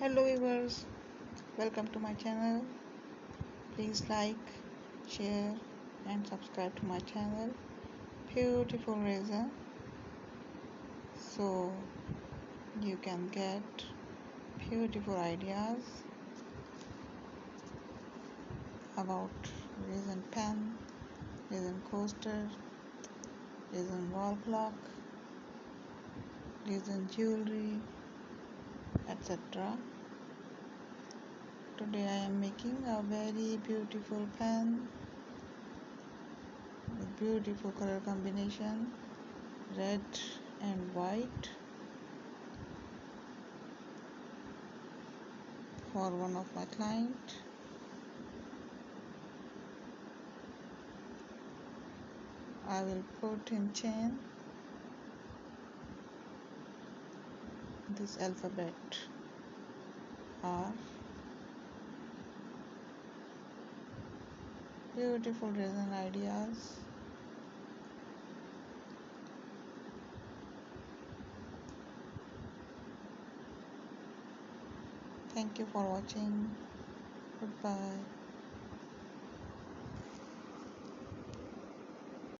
Hello viewers, welcome to my channel. Please like, share and subscribe to my channel. Beautiful resin, so you can get beautiful ideas about resin pen, resin coaster, resin wall clock, resin jewelry, etc. Today I am making a very beautiful pen with beautiful color combination, red and white, for one of my client. I will put in chain this alphabet R. Beautiful resin ideas. Thank you for watching. Goodbye.